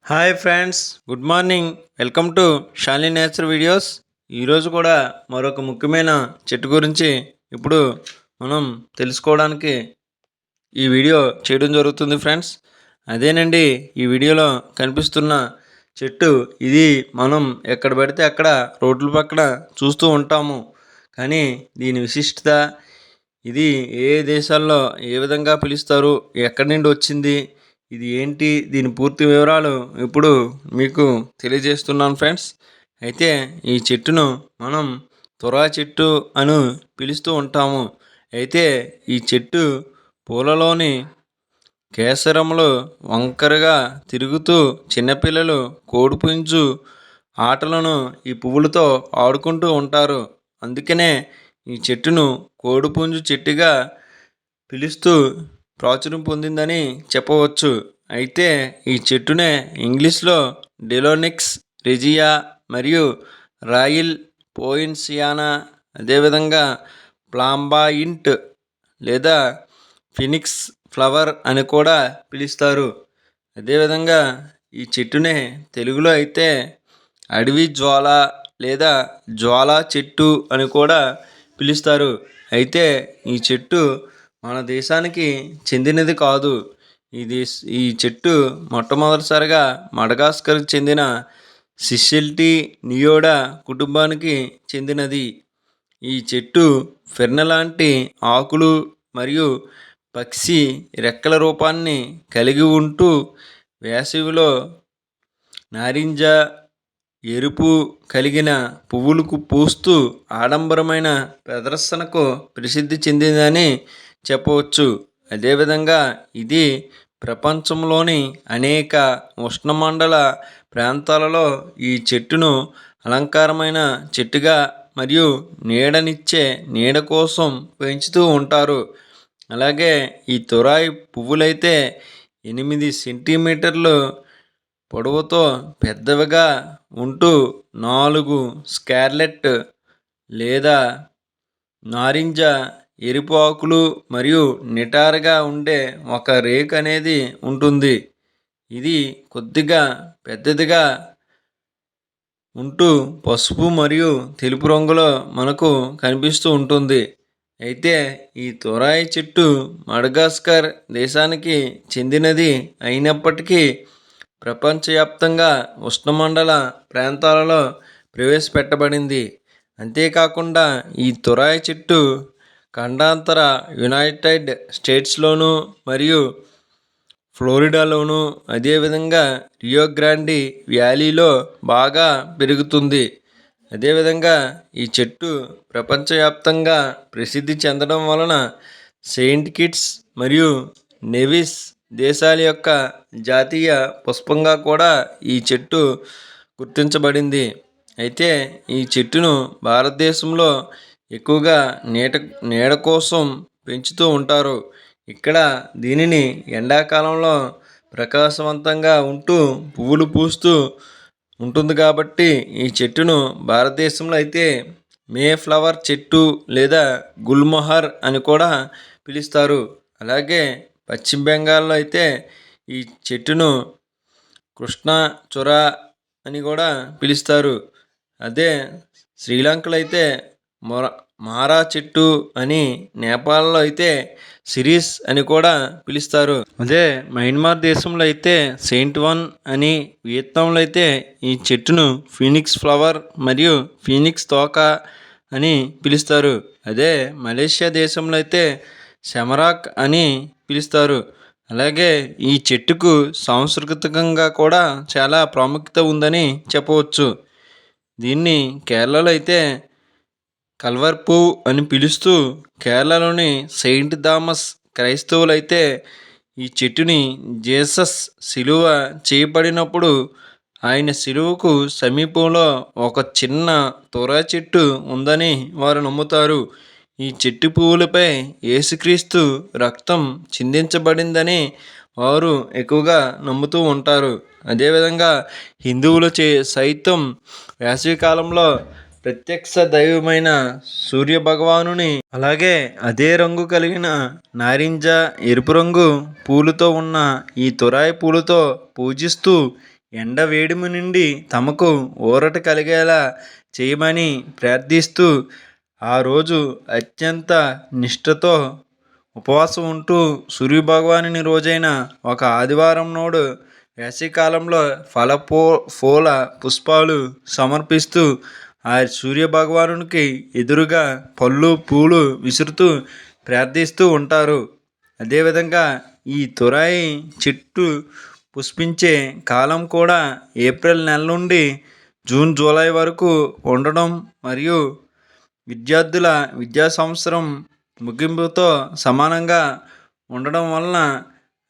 Hi friends, good morning. Welcome to Shalini nature videos. ఈరోజు కూడా మరొక ముఖ్యమైన చెట్టు గురించి ఇప్పుడు మనం తెలుసుకోవడానికి ఈ వీడియో చేయడం జరుగుతుంది ఫ్రెండ్స్. అదేనండి, ఈ వీడియోలో కనిపిస్తున్న చెట్టు. ఇది మనం ఎక్కడ పడితే అక్కడ రోడ్ల పక్కన చూస్తూ ఉంటాము. కానీ దీని విశిష్టత, ఇది ఏ దేశాల్లో ఏ విధంగా పిలుస్తారు, ఎక్కడి నుండి వచ్చింది, ఇది ఏంటి, దీని పూర్తి వివరాలు ఇప్పుడు మీకు తెలియజేస్తున్నాను ఫ్రెండ్స్. అయితే ఈ చెట్టును మనం తురా చెట్టు అని పిలుస్తూ ఉంటాము. అయితే ఈ చెట్టు పూలలోని కేసరములు వంకరగా తిరుగుతూ చిన్నపిల్లలు కోడిపుంజు ఆటలను ఈ పువ్వులతో ఆడుకుంటూ ఉంటారు. అందుకనే ఈ చెట్టును కోడిపుంజు చెట్టుగా పిలుస్తూ ప్రాచుర్యం పొందిందని చెప్పవచ్చు. అయితే ఈ చెట్టునే ఇంగ్లీష్లో డెలోనిక్స్ రెజియా మరియు రాయిల్ పోయిన్సియానా, అదేవిధంగా ప్లాంబాయింట్ లేదా ఫినిక్స్ ఫ్లవర్ అని కూడా పిలుస్తారు. అదేవిధంగా ఈ చెట్టునే తెలుగులో అయితే అడవి జ్వాల లేదా జ్వాలా చెట్టు అని కూడా పిలుస్తారు. అయితే ఈ చెట్టు మన దేశానికి చెందినది కాదు. ఈ చెట్టు మొట్టమొదటిసారిగా మడగాస్కర్కి చెందిన సిసెల్టీ నియోడా కుటుంబానికి చెందినది. ఈ చెట్టు ఫెర్న లాంటి ఆకులు మరియు పక్షి రెక్కల రూపాన్ని కలిగి ఉంటూ వేసవిలో నారింజ ఎరుపు కలిగిన పువ్వులకు పూస్తూ ఆడంబరమైన ప్రదర్శనకు ప్రసిద్ధి చెందిందని చెప్పవచ్చు. అదేవిధంగా ఇది ప్రపంచంలోని అనేక ఉష్ణమండల ప్రాంతాలలో ఈ చెట్టును అలంకారమైన చెట్టుగా మరియు నీడనిచ్చే నీడ కోసం పెంచుతూ ఉంటారు. అలాగే ఈ తురాయి పువ్వులైతే 8 సెంటీమీటర్లు పొడవుతో పెద్దవిగా ఉంటూ 4 స్కార్లెట్ లేదా నారింజ ఎరుపు ఆకులు మరియు నిటారుగా ఉండే ఒక రేక్ అనేది ఉంటుంది. ఇది కొద్దిగా పెద్దదిగా ఉంటూ పసుపు మరియు తెలుపు రంగులో మనకు కనిపిస్తూ ఉంటుంది. అయితే ఈ తురాయి చెట్టు మడగాస్కర్ దేశానికి చెందినది అయినప్పటికీ ప్రపంచవ్యాప్తంగా ఉష్ణమండల ప్రాంతాలలో ప్రవేశపెట్టబడింది. అంతేకాకుండా ఈ తురాయి చెట్టు ఖండాంతర యునైటెడ్ స్టేట్స్లోను మరియు ఫ్లోరిడాలోను, అదేవిధంగా రియో గ్రాండి వ్యాలీలో బాగా పెరుగుతుంది. అదేవిధంగా ఈ చెట్టు ప్రపంచవ్యాప్తంగా ప్రసిద్ధి చెందడం వలన సెయింట్ కిట్స్ మరియు నెవిస్ దేశాల యొక్క జాతీయ పుష్పంగా కూడా ఈ చెట్టు గుర్తించబడింది. అయితే ఈ చెట్టును భారతదేశంలో ఎక్కువగా నీడ కోసం పెంచుతూ ఉంటారు. ఇక్కడ దీనిని ఎండాకాలంలో ప్రకాశవంతంగా ఉంటూ పువ్వులు పూస్తూ ఉంటుంది కాబట్టి ఈ చెట్టును భారతదేశంలో అయితే మే ఫ్లవర్ చెట్టు లేదా గుల్మొహర్ అని కూడా పిలుస్తారు. అలాగే పశ్చిమ బెంగాల్లో అయితే ఈ చెట్టును కృష్ణచుర అని కూడా పిలుస్తారు. అదే శ్రీలంకలో అయితే మారా చెట్టు అని, నేపాల్లో అయితే సిరీస్ అని కూడా పిలుస్తారు. అదే మయన్మార్ దేశంలో అయితే సెయింట్ వన్ అని, వియత్నాంలో అయితే ఈ చెట్టును ఫీనిక్స్ ఫ్లవర్ మరియు ఫీనిక్స్ తోక అని పిలుస్తారు. అదే మలేషియా దేశంలో అయితే సెమరాక్ అని పిలుస్తారు. అలాగే ఈ చెట్టుకు సాంస్కృతికంగా కూడా చాలా ప్రాముఖ్యత ఉందని చెప్పవచ్చు. దీన్ని కేరళలో అయితే కల్వర్ పువ్వు అని పిలుస్తూ, కేరళలోని సెయింట్ థామస్ క్రైస్తవులైతే ఈ చెట్టుని జీసస్ సిలువ చేయబడినప్పుడు ఆయన సిలువకు సమీపంలో ఒక చిన్న తురా చెట్టు ఉందని వారు నమ్ముతారు. ఈ చెట్టు పువ్వులపై యేసుక్రీస్తు రక్తం చిందించబడిందని వారు ఎక్కువగా నమ్ముతూ ఉంటారు. అదేవిధంగా హిందువులు సైతం వేసవికాలంలో ప్రత్యక్ష దైవమైన సూర్య భగవానుని, అలాగే అదే రంగు కలిగిన నారింజ ఎరుపు రంగు పూలతో ఉన్న ఈ తురాయి పూలతో పూజిస్తూ ఎండ వేడిమి నుండి తమకు ఊరట కలిగేలా చేయమని ప్రార్థిస్తూ ఆ రోజు అత్యంత నిష్ఠతో ఉపవాసం ఉంటూ సూర్యభగవానుని రోజైన ఒక ఆదివారం నాడు వేసవికాలంలో పూల పుష్పాలు సమర్పిస్తూ ఆ సూర్యభగవానునికి ఎదురుగా పళ్ళు పూలు విసురుతూ ప్రార్థిస్తూ ఉంటారు. అదేవిధంగా ఈ తురాయి చెట్టు పుష్పించే కాలం కూడా ఏప్రిల్ నెల నుండి జూన్ జూలై వరకు ఉండడం మరియు విద్యార్థుల విద్యా సంవత్సరం ముగింపుతో సమానంగా ఉండడం వలన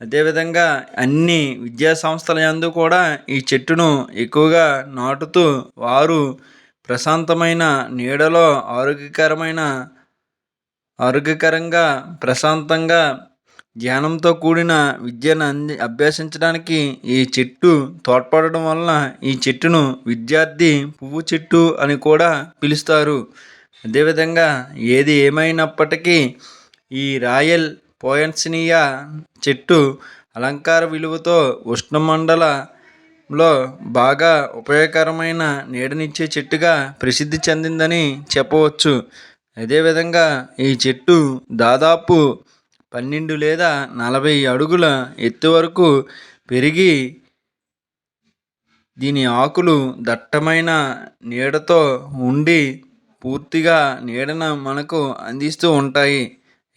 అదేవిధంగా అన్ని విద్యా సంస్థల యందు కూడా ఈ చెట్టును ఎక్కువగా నాటుతూ వారు ప్రశాంతమైన నీడలో ఆరోగ్యకరంగా ప్రశాంతంగా ధ్యానంతో కూడిన విద్యను అభ్యసించడానికి ఈ చెట్టు తోడ్పడడం వలన ఈ చెట్టును విద్యార్థి పువ్వు చెట్టు అని కూడా పిలుస్తారు. అదేవిధంగా ఏది ఏమైనప్పటికీ ఈ రాయల్ పోయన్సినియా చెట్టు అలంకార విలువతో ఉష్ణమండలంలో బాగా ఉపయోగకరమైన నీడనిచ్చే చెట్టుగా ప్రసిద్ధి చెందిందని చెప్పవచ్చు. అదేవిధంగా ఈ చెట్టు దాదాపు 12 లేదా 40 అడుగుల ఎత్తు వరకు పెరిగి దీని ఆకులు దట్టమైన నీడతో ఉండి పూర్తిగా నీడను మనకు అందిస్తూ ఉంటాయి.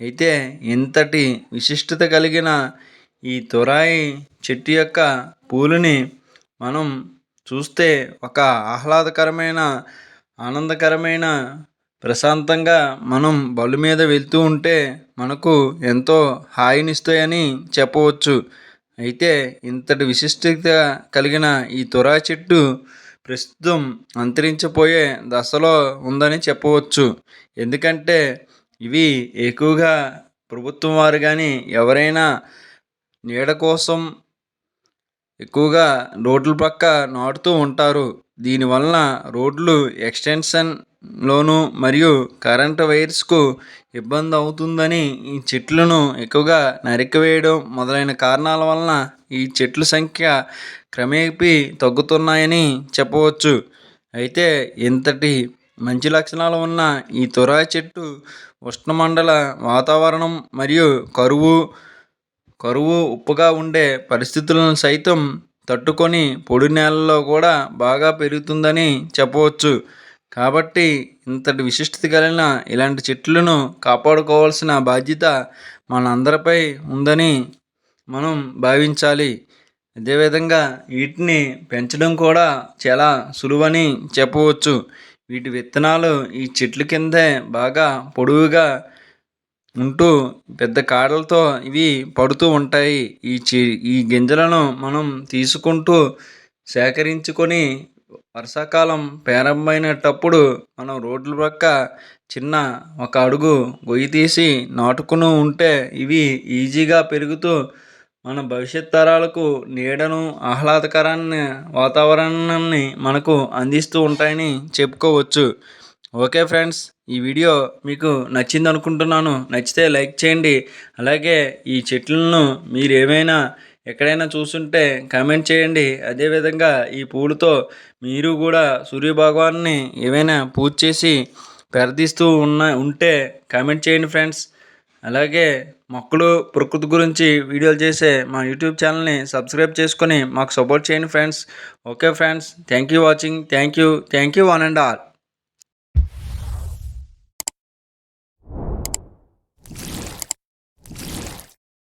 అయితే ఇంతటి విశిష్టత కలిగిన ఈ తురాయి చెట్టు యొక్క పూలని మనం చూస్తే ఒక ఆనందకరమైన ప్రశాంతంగా మనం బళ్ళు మీద వెళ్తూ ఉంటే మనకు ఎంతో హాయినిస్తాయని చెప్పవచ్చు. అయితే ఇంతటి విశిష్టత కలిగిన ఈ తురాయి చెట్టు ప్రస్తుతం అంతరించిపోయే దశలో ఉందని చెప్పవచ్చు. ఎందుకంటే ఇవి ఎక్కువగా ప్రభుత్వం వారు కానీ ఎవరైనా నీడ కోసం ఎక్కువగా రోడ్ల పక్క నాటుతూ ఉంటారు. దీనివలన రోడ్లు ఎక్స్టెన్షన్లోను మరియు కరెంటు వైర్స్కు ఇబ్బంది అవుతుందని ఈ చెట్లను ఎక్కువగా నరికివేయడం మొదలైన కారణాల వలన ఈ చెట్ల సంఖ్య క్రమేపీ తగ్గుతున్నాయని చెప్పవచ్చు. అయితే ఇంతటి మంచి లక్షణాలు ఉన్న ఈ తురాయి చెట్టు ఉష్ణమండల వాతావరణం మరియు కరువు ఉప్పుగా ఉండే పరిస్థితులను సైతం తట్టుకొని పొడి నేలల్లో కూడా బాగా పెరుగుతుందని చెప్పవచ్చు. కాబట్టి ఇంతటి విశిష్టత కలిగిన ఇలాంటి చెట్లను కాపాడుకోవాల్సిన బాధ్యత మనందరిపై ఉందని మనం భావించాలి. అదేవిధంగా వీటిని పెంచడం కూడా చాలా సులువని చెప్పవచ్చు. వీటి విత్తనాలు ఈ చెట్ల కిందే బాగా పొడవుగా ఉంటూ పెద్ద కాడలతో ఇవి పడుతూ ఉంటాయి. ఈ గింజలను మనం తీసుకుంటూ సేకరించుకొని వర్షాకాలం ప్రారంభమైనప్పుడు మనం రోడ్ల పక్క చిన్న ఒక అడుగు గొయ్యి తీసి నాటుకుని ఉంటే ఇవి ఈజీగా పెరుగుతూ మన భవిష్యత్ తరాలకు నీడను ఆహ్లాదకరాన్ని వాతావరణాన్ని మనకు అందిస్తూ ఉంటాయని చెప్పుకోవచ్చు. ఓకే ఫ్రెండ్స్, ఈ వీడియో మీకు నచ్చింది అనుకుంటున్నాను. నచ్చితే లైక్ చేయండి. అలాగే ఈ చెట్లను మీరు ఏమైనా ఎక్కడైనా చూస్తుంటే కామెంట్ చేయండి. అదేవిధంగా ఈ పూలతో మీరు కూడా సూర్యభగవాన్ని ఏమైనా పూజ చేసి ప్రార్థిస్తూ ఉంటే కామెంట్ చేయండి ఫ్రెండ్స్. అలాగే మొక్కలు ప్రకృతి గురించి వీడియోలు చేసే మా యూట్యూబ్ ఛానల్ని సబ్స్క్రైబ్ చేసుకొని మాకు సపోర్ట్ చేయండి friends. Okay friends, thank you watching. Thank you one and all.